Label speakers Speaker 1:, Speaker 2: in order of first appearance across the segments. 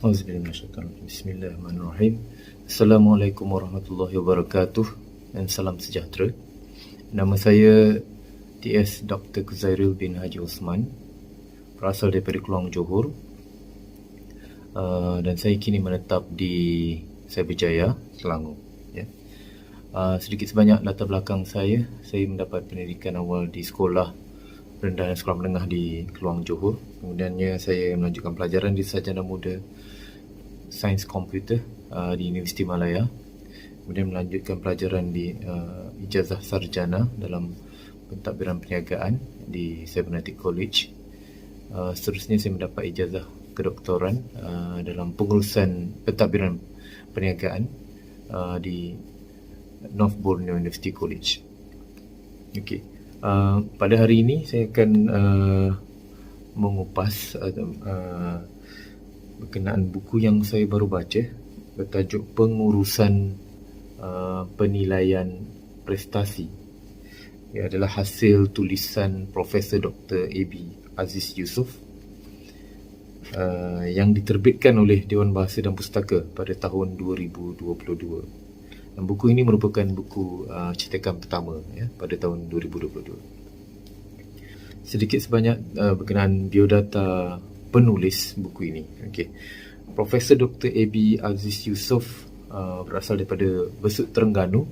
Speaker 1: Bismillahirrahmanirrahim. Assalamualaikum warahmatullahi wabarakatuh dan salam sejahtera. Nama saya TS Dr. Kuzairil bin Haji Osman, berasal daripada Keluang, Johor, dan saya kini menetap di Cyberjaya, Selangor. Sedikit sebanyak latar belakang saya mendapat pendidikan awal di sekolah rendah dan sekolah menengah di Keluang, Johor. Kemudiannya saya melanjutkan pelajaran di Sarjana Muda Sains Komputer di Universiti Malaya. Kemudian melanjutkan pelajaran di ijazah sarjana dalam pentadbiran perniagaan di Cybernetic College. Seterusnya saya mendapat ijazah kedoktoran dalam pengurusan pentadbiran perniagaan di North Borneo University College. Pada hari ini saya akan mengupas berkenaan buku yang saya baru baca bertajuk Pengurusan Penilaian Prestasi. Ia adalah hasil tulisan Profesor Dr. A.B. Aziz Yusof yang diterbitkan oleh Dewan Bahasa dan Pustaka pada tahun 2022. Dan buku ini merupakan buku cetakan pertama pada tahun 2022. Sedikit sebanyak berkenaan biodata penulis buku ini. Profesor Dr. A.B. Aziz Yusof berasal daripada Besut Terengganu.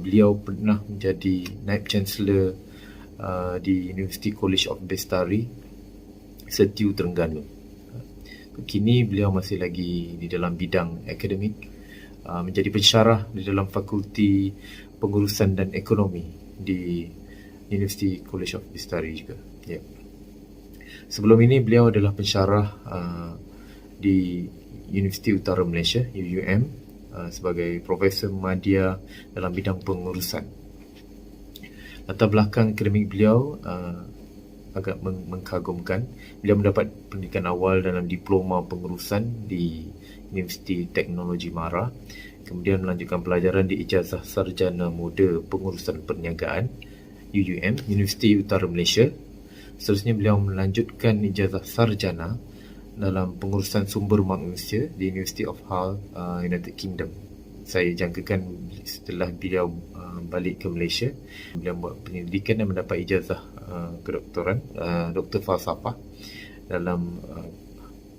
Speaker 1: Beliau pernah menjadi Naib Chancellor di University College of Bestari, Setiu, Terengganu. Kini beliau masih lagi di dalam bidang akademik, menjadi pensyarah di dalam Fakulti Pengurusan dan Ekonomi di University College of Bestari juga. Sebelum ini beliau adalah pensyarah di Universiti Utara Malaysia, UUM, sebagai Profesor Madya dalam bidang pengurusan. Latar belakang akademik beliau agak mengkagumkan. Beliau mendapat pendidikan awal dalam diploma pengurusan di Universiti Teknologi Mara, kemudian melanjutkan pelajaran di ijazah sarjana muda pengurusan perniagaan UUM, Universiti Utara Malaysia. Seterusnya beliau melanjutkan ijazah sarjana dalam pengurusan sumber manusia di University of Hull, United Kingdom. Saya jangkakan setelah beliau balik ke Malaysia, beliau buat penyelidikan dan mendapat ijazah kedoktoran, Doktor Falsafah dalam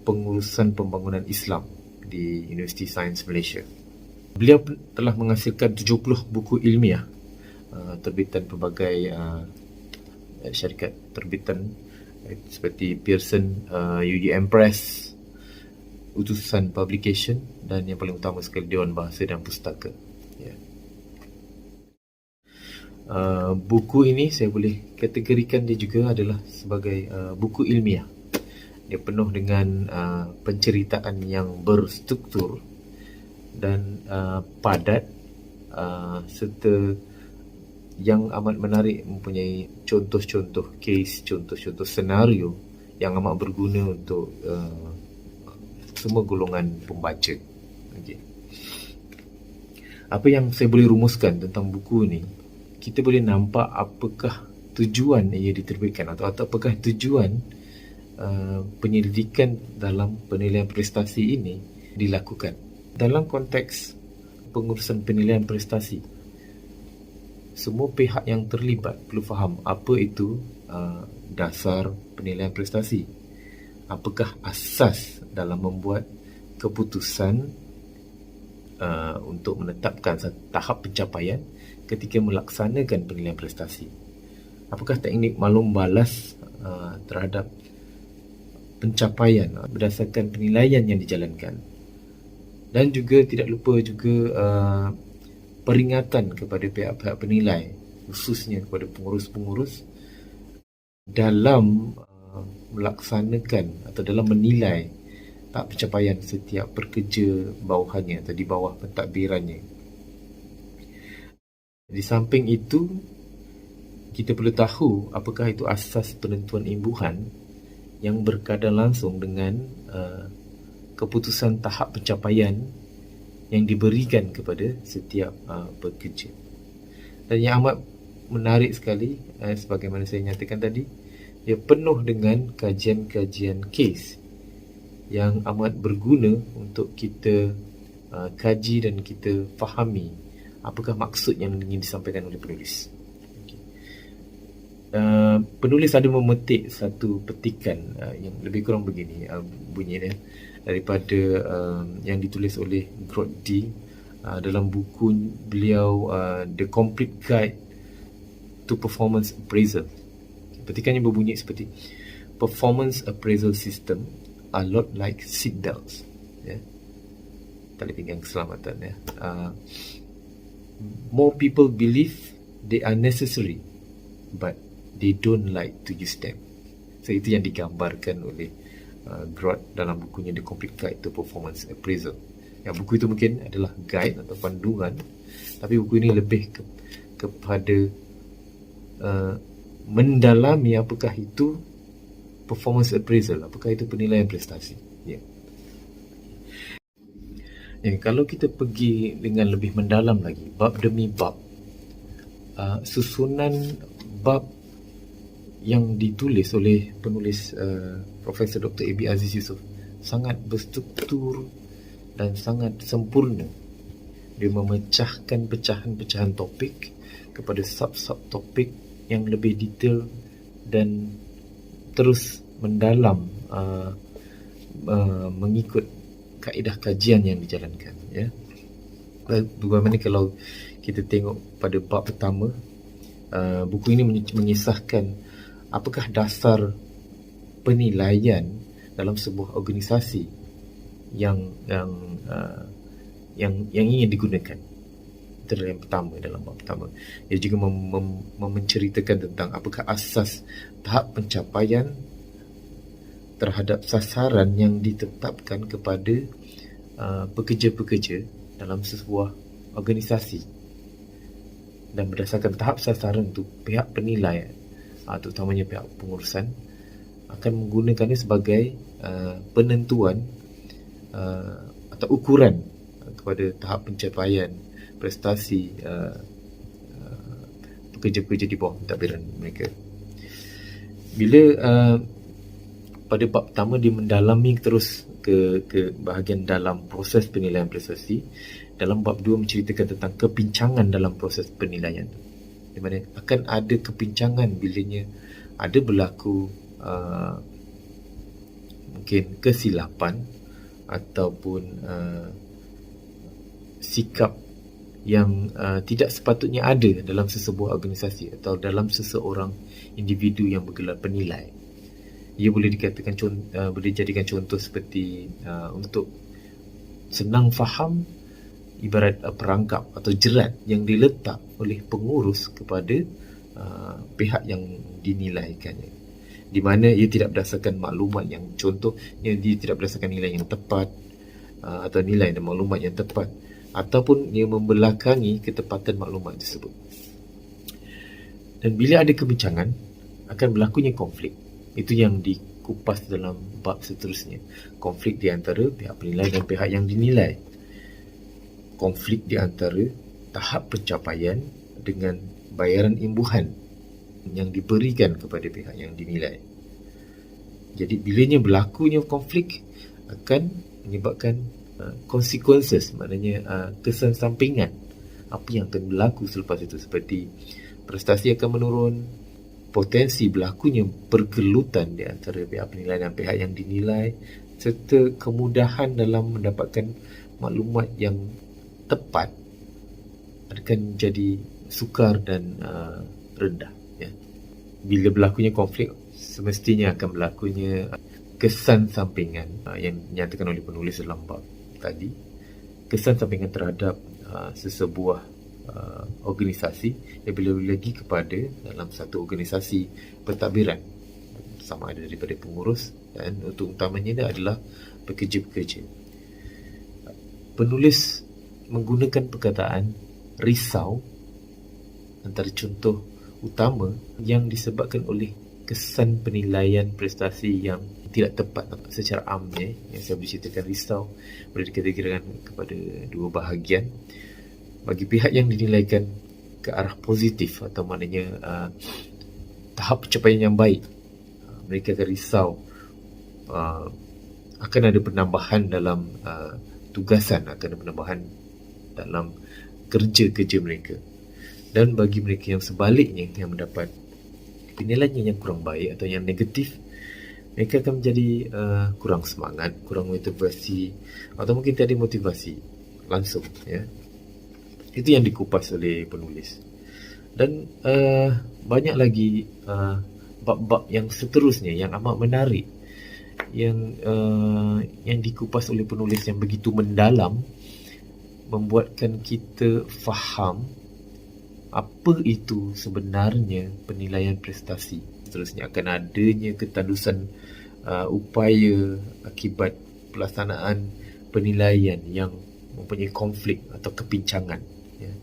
Speaker 1: pengurusan pembangunan Islam di Universiti Sains Malaysia. Beliau telah menghasilkan 70 buku ilmiah, terbitan pelbagai syarikat terbitan seperti Pearson, UUM Press, Utusan Publication, dan yang paling utama sekali Dewan Bahasa dan Pustaka. Buku ini saya boleh kategorikan dia juga adalah sebagai buku ilmiah. Dia penuh dengan penceritaan yang berstruktur dan padat, serta yang amat menarik, mempunyai contoh-contoh case, contoh-contoh senario yang amat berguna untuk semua golongan pembaca. Apa yang saya boleh rumuskan tentang buku ini, kita boleh nampak apakah tujuan ia diterbitkan atau apakah tujuan penyelidikan dalam penilaian prestasi ini dilakukan. Dalam konteks pengurusan penilaian prestasi, semua pihak yang terlibat perlu faham apa itu dasar penilaian prestasi, apakah asas dalam membuat keputusan untuk menetapkan tahap pencapaian ketika melaksanakan penilaian prestasi, apakah teknik maklum balas terhadap pencapaian berdasarkan penilaian yang dijalankan, dan juga tidak lupa juga peringatan kepada pihak-pihak penilai, khususnya kepada pengurus-pengurus dalam melaksanakan atau dalam menilai tahap pencapaian setiap pekerja bawahannya atau di bawah pentadbirannya. Di samping itu, kita perlu tahu apakah itu asas penentuan imbuhan yang berkaitan langsung dengan keputusan tahap pencapaian yang diberikan kepada setiap pekerja. Dan yang amat menarik sekali, sebagaimana saya nyatakan tadi, dia penuh dengan kajian-kajian kes yang amat berguna untuk kita kaji dan kita fahami apakah maksud yang ingin disampaikan oleh penulis. Penulis ada memetik satu petikan yang lebih kurang begini bunyinya, daripada yang ditulis oleh Grotdy dalam buku beliau The Complete Guide to Performance Appraisal. Petikannya berbunyi seperti, performance appraisal system are lot like seat belts, tali pinggang keselamatan. More people believe they are necessary, but they don't like to use them. So itu yang digambarkan oleh Grotdy dalam bukunya The Complete Guide to Performance Appraisal. Buku itu mungkin adalah guide atau panduan, tapi buku ini lebih kepada mendalami apakah itu performance appraisal, apakah itu penilaian prestasi. Kalau kita pergi dengan lebih mendalam lagi, bab demi bab, susunan bab yang ditulis oleh penulis Profesor Dr. A.B. Aziz Yusof sangat berstruktur dan sangat sempurna. Dia memecahkan pecahan-pecahan topik kepada sub-sub topik yang lebih detail dan terus mendalam mengikut kaedah kajian yang dijalankan. Bagaimana kalau kita tengok pada bab pertama, buku ini mengisahkan apakah dasar penilaian dalam sebuah organisasi yang ingin digunakan. Itu adalah yang pertama dalam bab pertama. Ia juga menceritakan tentang apakah asas tahap pencapaian terhadap sasaran yang ditetapkan kepada pekerja-pekerja dalam sebuah organisasi. Dan berdasarkan tahap sasaran itu, pihak penilai, terutamanya pihak pengurusan, akan menggunakannya sebagai penentuan atau ukuran kepada tahap pencapaian prestasi pekerja-pekerja di bawah pentadbiran mereka. Bila pada bab pertama dia mendalami terus ke bahagian dalam proses penilaian prestasi, dalam bab 2 menceritakan tentang kepincangan dalam proses penilaian, di mana akan ada kepincangan bilanya ada berlaku mungkin kesilapan ataupun sikap yang tidak sepatutnya ada dalam sesebuah organisasi atau dalam seseorang individu yang bergelar penilai. Ia boleh dikatakan boleh dijadikan contoh seperti untuk senang faham, ibarat perangkap atau jerat yang diletak oleh pengurus kepada pihak yang dinilaikannya, di mana ia tidak berdasarkan maklumat yang, contohnya dia tidak berdasarkan nilai yang tepat atau nilai dan maklumat yang tepat, ataupun ia membelakangi ketepatan maklumat tersebut. Dan bila ada kebincangan, akan berlakunya konflik. Itu yang dikupas dalam bab seterusnya. Konflik di antara pihak penilai dan pihak yang dinilai. Konflik di antara tahap pencapaian dengan bayaran imbuhan yang diberikan kepada pihak yang dinilai. Jadi bilanya berlakunya konflik akan menyebabkan consequences, maknanya kesan sampingan apa yang akan berlaku selepas itu, seperti prestasi akan menurun, potensi berlakunya pergelutan di antara pihak penilai dan pihak yang dinilai, serta kemudahan dalam mendapatkan maklumat yang tepat akan jadi sukar dan rendah. Bila berlakunya konflik, semestinya akan berlakunya kesan sampingan yang dinyatakan oleh penulis dalam bab tadi. Kesan sampingan terhadap sesebuah organisasi, lebih-lebih lagi kepada dalam satu organisasi pentadbiran, sama ada daripada pengurus dan untuk utamanya adalah pekerja-pekerja. Penulis menggunakan perkataan risau antara contoh utama yang disebabkan oleh kesan penilaian prestasi yang tidak tepat secara amnya. Yang saya berceritakan, risau boleh dikategorikan kepada dua bahagian. Bagi pihak yang dinilaikan ke arah positif, atau maknanya tahap pencapaian yang baik, mereka akan risau akan ada penambahan dalam tugasan, akan ada penambahan dalam kerja-kerja mereka. Dan bagi mereka yang sebaliknya, yang mendapat penilaian yang kurang baik atau yang negatif, mereka akan menjadi kurang semangat, kurang motivasi, atau mungkin tiada motivasi langsung, ya. Itu yang dikupas oleh penulis. Dan banyak lagi bab-bab yang seterusnya yang amat menarik, yang dikupas oleh penulis yang begitu mendalam, membuatkan kita faham apa itu sebenarnya penilaian prestasi. Seterusnya akan adanya ketandusan upaya akibat pelaksanaan penilaian yang mempunyai konflik atau kepincangan, ya.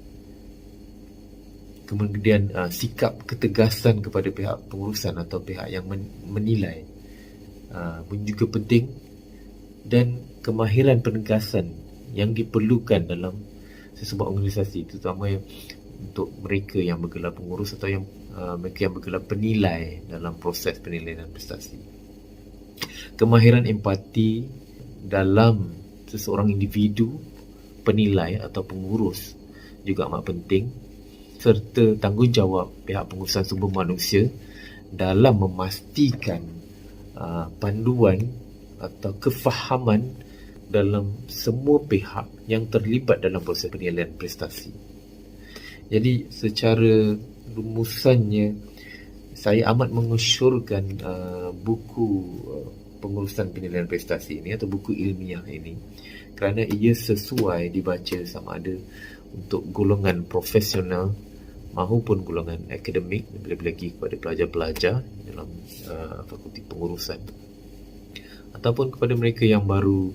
Speaker 1: Kemudian sikap ketegasan kepada pihak pengurusan atau pihak yang menilai pun juga penting, dan kemahiran penegasan yang diperlukan dalam sesebuah organisasi, terutama untuk mereka yang bergelar pengurus atau yang mereka yang bergelar penilai dalam proses penilaian prestasi. Kemahiran empati dalam seseorang individu penilai atau pengurus juga amat penting, serta tanggungjawab pihak pengurusan sumber manusia dalam memastikan panduan atau kefahaman dalam semua pihak yang terlibat dalam proses penilaian prestasi. Jadi secara rumusannya, saya amat mengesyorkan buku pengurusan penilaian prestasi ini atau buku ilmiah ini kerana ia sesuai dibaca sama ada untuk golongan profesional maupun golongan akademik, lebih-lebih lagi kepada pelajar-pelajar dalam fakulti pengurusan, ataupun kepada mereka yang baru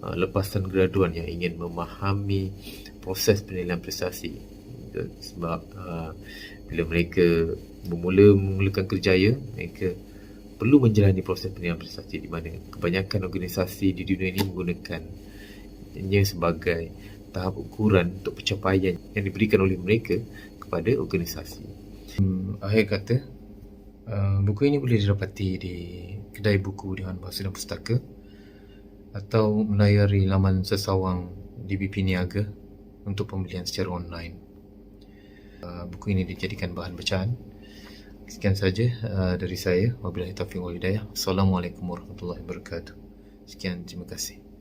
Speaker 1: lepasan graduan yang ingin memahami proses penilaian prestasi. Sebab bila mereka memulakan kerjaya, mereka perlu menjalani proses penilaian prestasi, di mana kebanyakan organisasi di dunia ini menggunakannya sebagai tahap ukuran untuk pencapaian yang diberikan oleh mereka kepada organisasi. Akhir kata, buku ini boleh didapati di kedai buku Dewan Bahasa dan Pustaka atau melayari laman sesawang DBP Niaga untuk pembelian secara online. Buku ini dijadikan bahan bacaan. Sekian saja dari saya. Wabillahi taufiq wal hidayah. Assalamualaikum warahmatullahi wabarakatuh. Sekian, terima kasih.